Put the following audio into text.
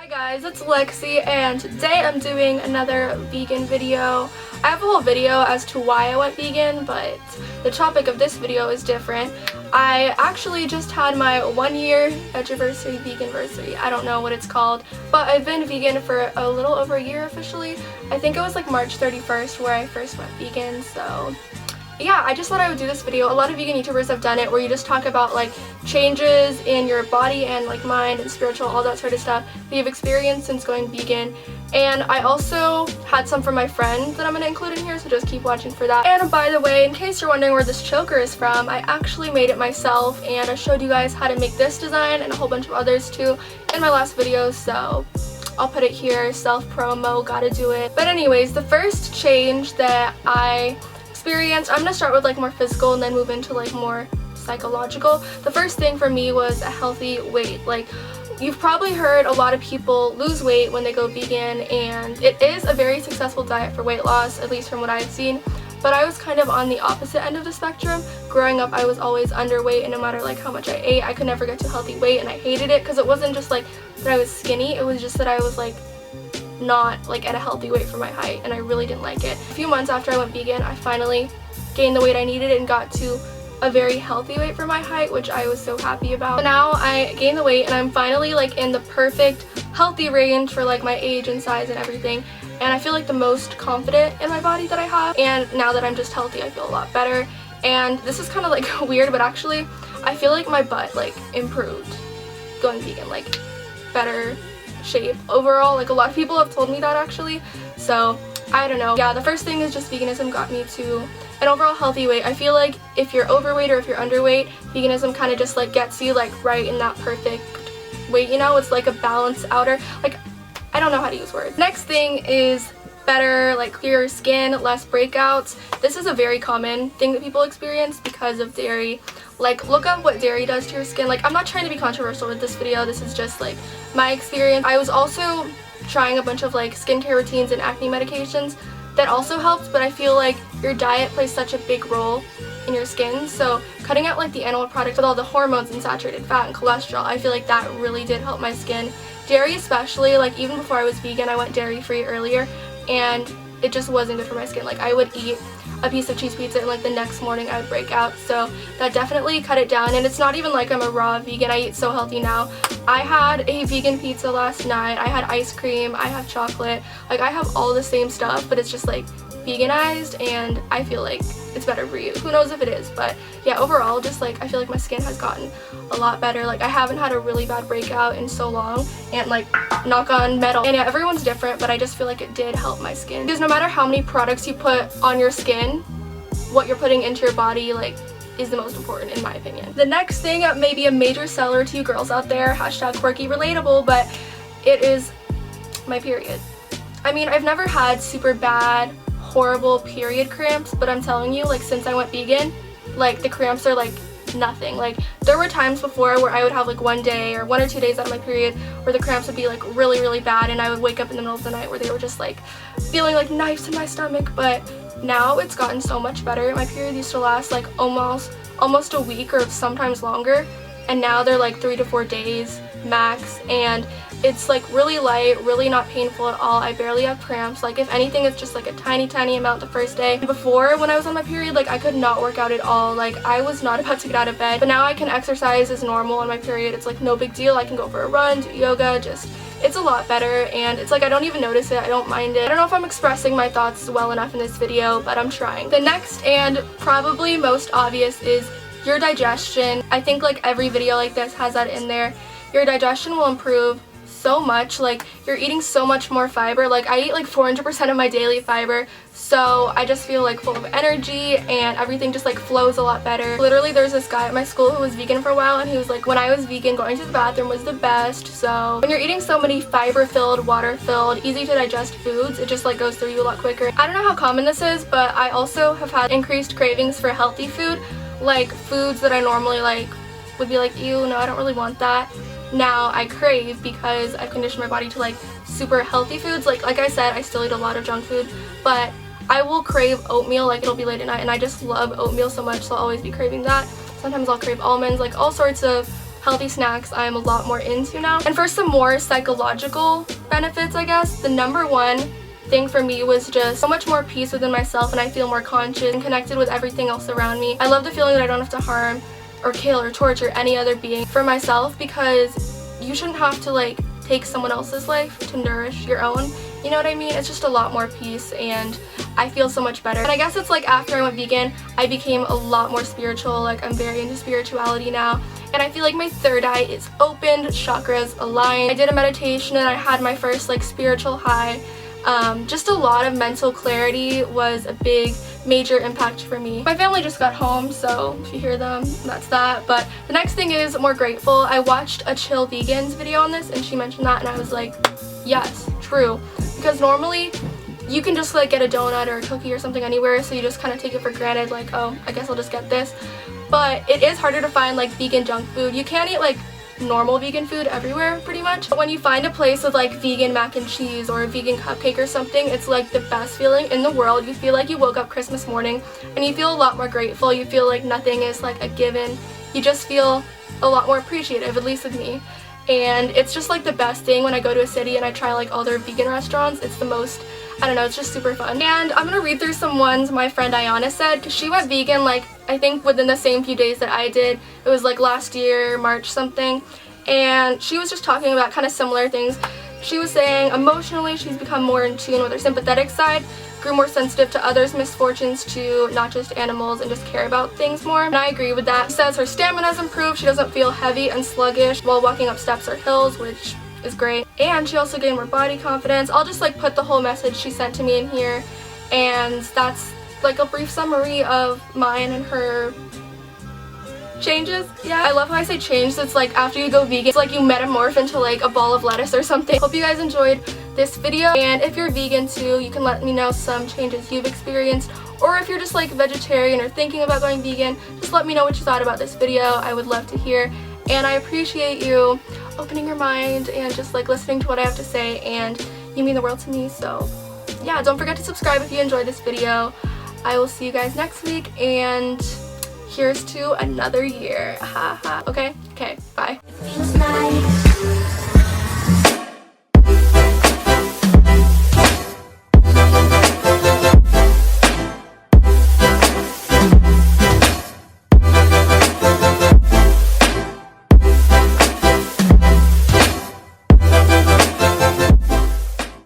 Hi guys, it's Lexie, and today I'm doing another vegan video. I have a whole video as to why I went vegan, but the topic of this video is different. I actually just had my 1 year vegiversary, veganversary, I don't know what it's called, but I've been vegan for a little over a year officially. I think it was like March 31st where I first went vegan, so yeah, I just thought I would do this video. A lot of vegan YouTubers have done it where you just talk about like changes in your body and like mind and spiritual, all that sort of stuff that you've experienced since going vegan. And I also had some from my friend that I'm going to include in here, so just keep watching for that. And by the way, in case you're wondering where this choker is from, I actually made it myself, and I showed you guys how to make this design and a whole bunch of others too in my last video, so I'll put it here, self-promo, gotta do it. But anyways, the first change that I experienced, I'm gonna start with like more physical and then move into like more psychological. The first thing for me was a healthy weight. Like, you've probably heard a lot of people lose weight when they go vegan, and it is a very successful diet for weight loss, at least from what I've seen. But I was kind of on the opposite end of the spectrum. Growing up, I was always underweight, and no matter like how much I ate, I could never get to a healthy weight, and I hated it because it wasn't just like that I was skinny, it was just that I was like not like at a healthy weight for my height, and I really didn't like it. A few months after I went vegan, I finally gained the weight I needed and got to a very healthy weight for my height, which I was so happy about. But now I gained the weight and I'm finally like in the perfect healthy range for like my age and size and everything, and I feel like the most confident in my body that I have. And now that I'm just healthy, I feel a lot better. And this is kind of like weird, but actually I feel like my butt like improved going vegan, like better shape overall. Like, a lot of people have told me that actually, so I don't know. Yeah, the first thing is just veganism got me to an overall healthy weight. I feel like if you're overweight or if you're underweight, veganism kind of just like gets you like right in that perfect weight, you know? It's like a balance outer, like, I don't know how to use words. Next thing is better, like clearer skin, less breakouts. This is a very common thing that people experience because of dairy. Like, look up what dairy does to your skin. Like, I'm not trying to be controversial with this video, this is just like my experience. I was also trying a bunch of like skincare routines and acne medications that also helped, but I feel like your diet plays such a big role in your skin, so cutting out like the animal products with all the hormones and saturated fat and cholesterol, I feel like that really did help my skin. Dairy especially, like even before I was vegan, I went dairy free earlier, and it just wasn't good for my skin. Like, I would eat a piece of cheese pizza and like the next morning I would break out, so that definitely cut it down. And it's not even like I'm a raw vegan, I eat so healthy now. I had a vegan pizza last night, I had ice cream, I have chocolate, like I have all the same stuff, but it's just like veganized, and I feel like it's better for you. Who knows if it is, but yeah, overall just like I feel like my skin has gotten a lot better. Like, I haven't had a really bad breakout in so long, and like, knock on metal. And yeah, everyone's different, but I just feel like it did help my skin, because no matter how many products you put on your skin, what you're putting into your body like is the most important in my opinion. The next thing may be a major seller to you girls out there, hashtag quirky relatable, but it is my period. I mean, I've never had super bad horrible period cramps, but I'm telling you, like, since I went vegan, like the cramps are like nothing. Like, there were times before where I would have like 1 day or 1 or 2 days out of my period where the cramps would be like really, really bad, and I would wake up in the middle of the night where they were just like feeling like knives in my stomach. But now it's gotten so much better. My period used to last like almost a week or sometimes longer, and now they're like 3 to 4 days max, and it's like really light, really not painful at all. I barely have cramps. Like, if anything, it's just like a tiny amount the first day. Before, when I was on my period, like I could not work out at all. Like, I was not about to get out of bed, but now I can exercise as normal on my period. It's like no big deal. I can go for a run, do yoga, just it's a lot better, and it's like I don't even notice it. I don't mind it. I don't know if I'm expressing my thoughts well enough in this video, but I'm trying. The next and probably most obvious is your digestion. I think like every video like this has that in there. Your digestion will improve so much. Like, you're eating so much more fiber. Like, I eat like 400% of my daily fiber, so I just feel like full of energy, and everything just like flows a lot better. Literally, there's this guy at my school who was vegan for a while, and he was like, when I was vegan, going to the bathroom was the best. So when you're eating so many fiber-filled, water-filled, easy to digest foods, it just like goes through you a lot quicker. I don't know how common this is, but I also have had increased cravings for healthy food, like foods that I normally like would be like, ew, no, I don't really want that. Now I crave because I've conditioned my body to like super healthy foods. Like I said, I still eat a lot of junk food, but I will crave oatmeal. Like, it'll be late at night and I just love oatmeal so much, so I'll always be craving that. Sometimes I'll crave almonds, like all sorts of healthy snacks I'm a lot more into now. And for some more psychological benefits, I guess, the number one thing for me was just so much more peace within myself, and I feel more conscious and connected with everything else around me. I love the feeling that I don't have to harm or kill or torture any other being for myself, because you shouldn't have to like take someone else's life to nourish your own. You know what I mean? It's just a lot more peace, and I feel so much better. And I guess it's like after I went vegan, I became a lot more spiritual. Like, I'm very into spirituality now, and I feel like my third eye is opened, chakras aligned. I did a meditation and I had my first like spiritual high. Just a lot of mental clarity was a big major impact for me. My family just got home, so if you hear them, that's that. But the next thing is more grateful. I watched a Chill Vegans video on this, and she mentioned that, and I was like, yes, true. Because normally you can just like get a donut or a cookie or something anywhere, so you just kind of take it for granted, like, oh, I guess I'll just get this. But it is harder to find like vegan junk food. You can't eat like normal vegan food everywhere pretty much. But when you find a place with like vegan mac and cheese or a vegan cupcake or something, it's like the best feeling in the world. You feel like you woke up Christmas morning, and you feel a lot more grateful. You feel like nothing is like a given. You just feel a lot more appreciative, at least with me. And it's just like the best thing when I go to a city and I try like all their vegan restaurants. It's the most, I don't know, it's just super fun. And I'm gonna read through some ones my friend Ayana said, because she went vegan like I think within the same few days that I did. It was like last year, March something, and she was just talking about kind of similar things. She was saying emotionally she's become more in tune with her sympathetic side, grew more sensitive to others' misfortunes too, not just animals, and just care about things more. And I agree with that. She says her stamina's improved. She doesn't feel heavy and sluggish while walking up steps or hills, which is great. And she also gained more body confidence. I'll just like put the whole message she sent to me in here, and that's like a brief summary of mine and her changes. Yeah, I love how I say change. It's like after you go vegan, it's like you metamorph into like a ball of lettuce or something. Hope you guys enjoyed this video, and if you're vegan too, you can let me know some changes you've experienced, or if you're just like vegetarian or thinking about going vegan, just let me know what you thought about this video. I would love to hear, and I appreciate you opening your mind and just like listening to what I have to say, and you mean the world to me. So yeah, don't forget to subscribe if you enjoyed this video. I will see you guys next week, and here's to another year. Okay, bye.